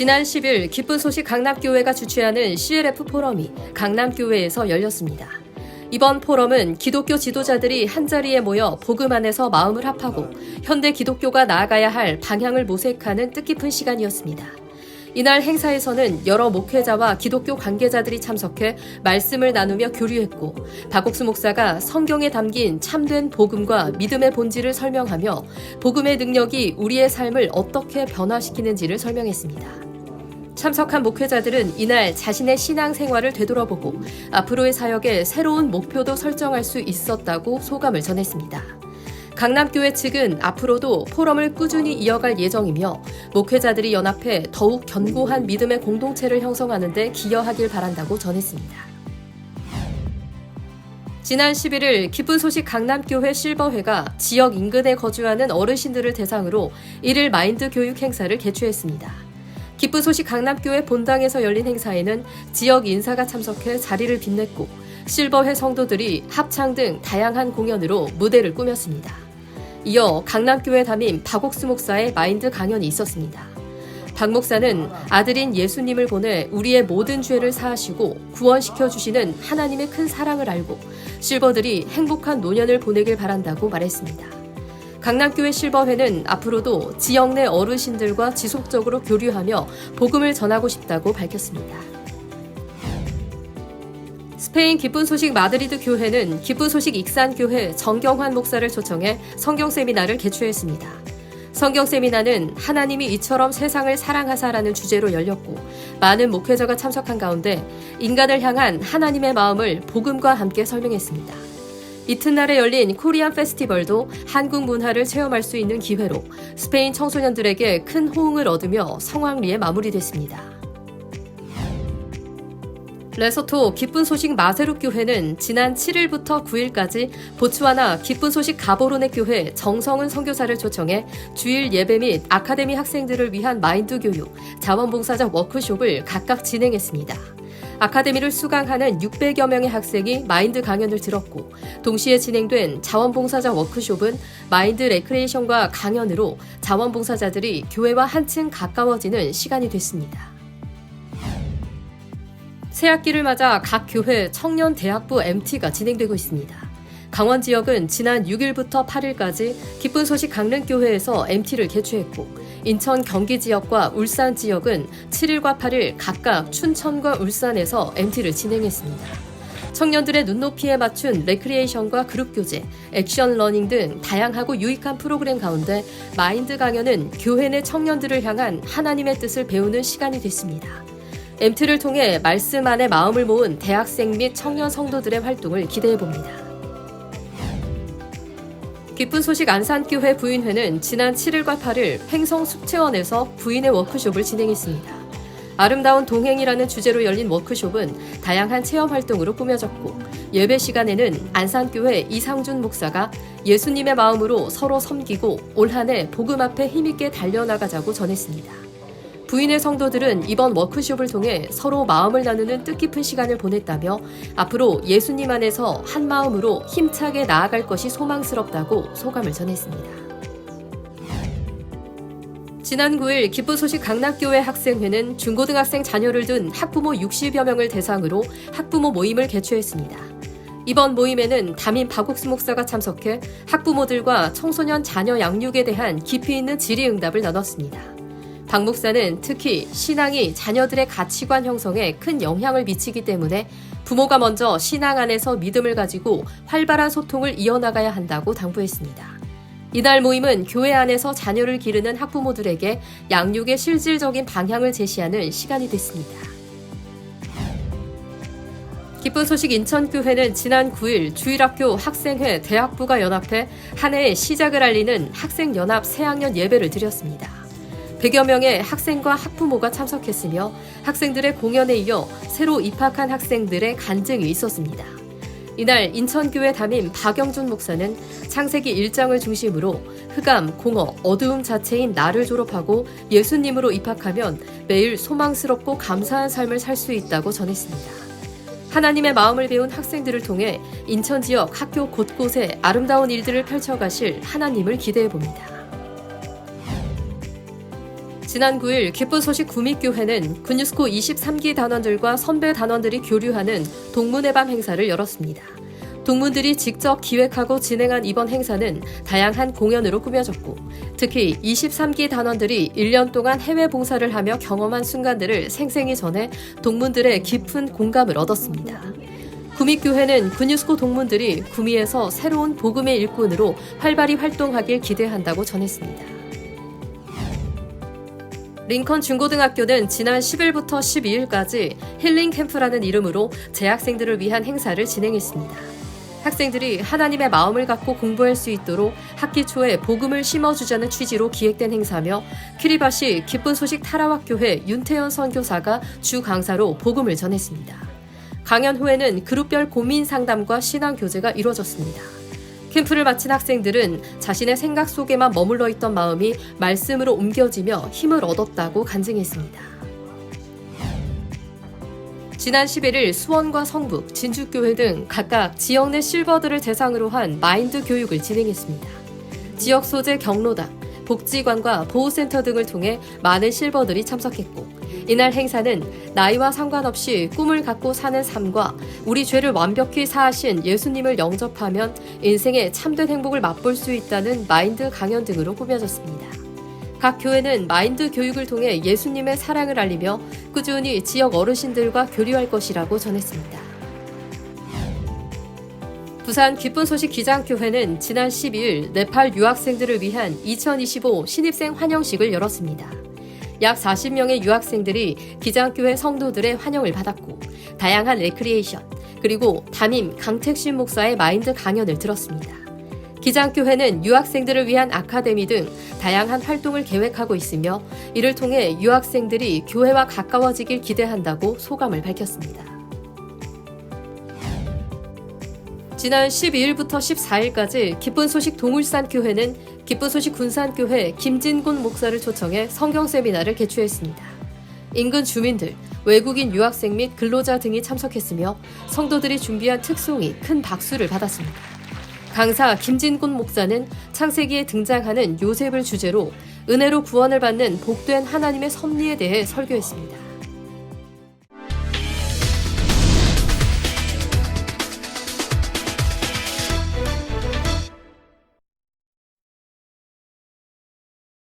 지난 10일 기쁜 소식 강남교회가 주최하는 CLF 포럼이 강남교회에서 열렸습니다. 이번 포럼은 기독교 지도자들이 한자리에 모여 복음 안에서 마음을 합하고 현대 기독교가 나아가야 할 방향을 모색하는 뜻깊은 시간이었습니다. 이날 행사에서는 여러 목회자와 기독교 관계자들이 참석해 말씀을 나누며 교류했고, 박옥수 목사가 성경에 담긴 참된 복음과 믿음의 본질을 설명하며 복음의 능력이 우리의 삶을 어떻게 변화시키는지를 설명했습니다. 참석한 목회자들은 이날 자신의 신앙생활을 되돌아보고 앞으로의 사역에 새로운 목표도 설정할 수 있었다고 소감을 전했습니다. 강남교회 측은 앞으로도 포럼을 꾸준히 이어갈 예정이며 목회자들이 연합해 더욱 견고한 믿음의 공동체를 형성하는 데 기여하길 바란다고 전했습니다. 지난 11일 기쁜 소식 강남교회 실버회가 지역 인근에 거주하는 어르신들을 대상으로 1일 마인드 교육 행사를 개최했습니다. 기쁜 소식 강남교회 본당에서 열린 행사에는 지역 인사가 참석해 자리를 빛냈고, 실버회 성도들이 합창 등 다양한 공연으로 무대를 꾸몄습니다. 이어 강남교회 담임 박옥수 목사의 마인드 강연이 있었습니다. 박 목사는 아들인 예수님을 보내 우리의 모든 죄를 사하시고 구원시켜 주시는 하나님의 큰 사랑을 알고 실버들이 행복한 노년을 보내길 바란다고 말했습니다. 강남교회 실버회는 앞으로도 지역 내 어르신들과 지속적으로 교류하며 복음을 전하고 싶다고 밝혔습니다. 스페인 기쁜 소식 마드리드 교회는 기쁜 소식 익산교회 정경환 목사를 초청해 성경 세미나를 개최했습니다. 성경 세미나는 하나님이 이처럼 세상을 사랑하사라는 주제로 열렸고, 많은 목회자가 참석한 가운데 인간을 향한 하나님의 마음을 복음과 함께 설명했습니다. 이튿날에 열린 코리안 페스티벌도 한국 문화를 체험할 수 있는 기회로 스페인 청소년들에게 큰 호응을 얻으며 성황리에 마무리됐습니다. 레소토 기쁜 소식 마세룩 교회는 지난 7일부터 9일까지 보츠와나 기쁜 소식 가보로네 교회 정성은 선교사를 초청해 주일 예배 및 아카데미 학생들을 위한 마인드 교육, 자원봉사자 워크숍을 각각 진행했습니다. 아카데미를 수강하는 600여 명의 학생이 마인드 강연을 들었고, 동시에 진행된 자원봉사자 워크숍은 마인드 레크레이션과 강연으로 자원봉사자들이 교회와 한층 가까워지는 시간이 됐습니다. 새학기를 맞아 각 교회 청년 대학부 MT가 진행되고 있습니다. 강원 지역은 지난 6일부터 8일까지 기쁜 소식 강릉교회에서 MT를 개최했고, 인천 경기 지역과 울산 지역은 7일과 8일 각각 춘천과 울산에서 MT를 진행했습니다. 청년들의 눈높이에 맞춘 레크리에이션과 그룹 교제, 액션 러닝 등 다양하고 유익한 프로그램 가운데 마인드 강연은 교회 내 청년들을 향한 하나님의 뜻을 배우는 시간이 됐습니다. MT를 통해 말씀 안에 마음을 모은 대학생 및 청년 성도들의 활동을 기대해봅니다. 기쁜 소식 안산교회 부인회는 지난 7일과 8일 횡성숙체원에서 부인의 워크숍을 진행했습니다. 아름다운 동행이라는 주제로 열린 워크숍은 다양한 체험 활동으로 꾸며졌고, 예배 시간에는 안산교회 이상준 목사가 예수님의 마음으로 서로 섬기고 올 한 해 복음 앞에 힘있게 달려나가자고 전했습니다. 부인의 성도들은 이번 워크숍을 통해 서로 마음을 나누는 뜻깊은 시간을 보냈다며 앞으로 예수님 안에서 한 마음으로 힘차게 나아갈 것이 소망스럽다고 소감을 전했습니다. 지난 9일 기쁜 소식 강남교회 학생회는 중고등학생 자녀를 둔 학부모 60여 명을 대상으로 학부모 모임을 개최했습니다. 이번 모임에는 담임 박옥수 목사가 참석해 학부모들과 청소년 자녀 양육에 대한 깊이 있는 질의응답을 나눴습니다. 박 목사는 특히 신앙이 자녀들의 가치관 형성에 큰 영향을 미치기 때문에 부모가 먼저 신앙 안에서 믿음을 가지고 활발한 소통을 이어나가야 한다고 당부했습니다. 이날 모임은 교회 안에서 자녀를 기르는 학부모들에게 양육의 실질적인 방향을 제시하는 시간이 됐습니다. 기쁜 소식 인천교회는 지난 9일 주일학교 학생회 대학부가 연합해 한 해의 시작을 알리는 학생연합 새학년 예배를 드렸습니다. 100여 명의 학생과 학부모가 참석했으며 학생들의 공연에 이어 새로 입학한 학생들의 간증이 있었습니다. 이날 인천교회 담임 박영준 목사는 창세기 1장을 중심으로 흑암, 공허, 어두움 자체인 나를 졸업하고 예수님으로 입학하면 매일 소망스럽고 감사한 삶을 살 수 있다고 전했습니다. 하나님의 마음을 배운 학생들을 통해 인천 지역 학교 곳곳에 아름다운 일들을 펼쳐가실 하나님을 기대해봅니다. 지난 9일 기쁜 소식 구미교회는 군유스코 23기 단원들과 선배 단원들이 교류하는 동문의 밤 행사를 열었습니다. 동문들이 직접 기획하고 진행한 이번 행사는 다양한 공연으로 꾸며졌고, 특히 23기 단원들이 1년 동안 해외 봉사를 하며 경험한 순간들을 생생히 전해 동문들의 깊은 공감을 얻었습니다. 구미교회는 군유스코 동문들이 구미에서 새로운 복음의 일꾼으로 활발히 활동하길 기대한다고 전했습니다. 링컨 중고등학교는 지난 10일부터 12일까지 힐링 캠프라는 이름으로 재학생들을 위한 행사를 진행했습니다. 학생들이 하나님의 마음을 갖고 공부할 수 있도록 학기 초에 복음을 심어주자는 취지로 기획된 행사며, 키리바시 기쁜 소식 타라와교회 윤태현 선교사가 주 강사로 복음을 전했습니다. 강연 후에는 그룹별 고민 상담과 신앙 교제가 이루어졌습니다. 캠프를 마친 학생들은 자신의 생각 속에만 머물러 있던 마음이 말씀으로 옮겨지며 힘을 얻었다고 간증했습니다. 지난 11일 수원과 성북, 진주교회 등 각각 지역 내 실버들을 대상으로 한 마인드 교육을 진행했습니다. 지역 소재 경로당, 복지관과 보호센터 등을 통해 많은 실버들이 참석했고, 이날 행사는 나이와 상관없이 꿈을 갖고 사는 삶과 우리 죄를 완벽히 사하신 예수님을 영접하면 인생의 참된 행복을 맛볼 수 있다는 마인드 강연 등으로 꾸며졌습니다. 각 교회는 마인드 교육을 통해 예수님의 사랑을 알리며 꾸준히 지역 어르신들과 교류할 것이라고 전했습니다. 부산 기쁜 소식 기장교회는 지난 12일 네팔 유학생들을 위한 2025 신입생 환영식을 열었습니다. 약 40명의 유학생들이 기장교회 성도들의 환영을 받았고, 다양한 레크리에이션, 그리고 담임 강택신 목사의 마인드 강연을 들었습니다. 기장교회는 유학생들을 위한 아카데미 등 다양한 활동을 계획하고 있으며, 이를 통해 유학생들이 교회와 가까워지길 기대한다고 소감을 밝혔습니다. 지난 12일부터 14일까지 기쁜 소식 동울산 교회는 기쁜 소식 군산교회 김진곤 목사를 초청해 성경 세미나를 개최했습니다. 인근 주민들, 외국인 유학생 및 근로자 등이 참석했으며 성도들이 준비한 특송이 큰 박수를 받았습니다. 강사 김진곤 목사는 창세기에 등장하는 요셉을 주제로 은혜로 구원을 받는 복된 하나님의 섭리에 대해 설교했습니다.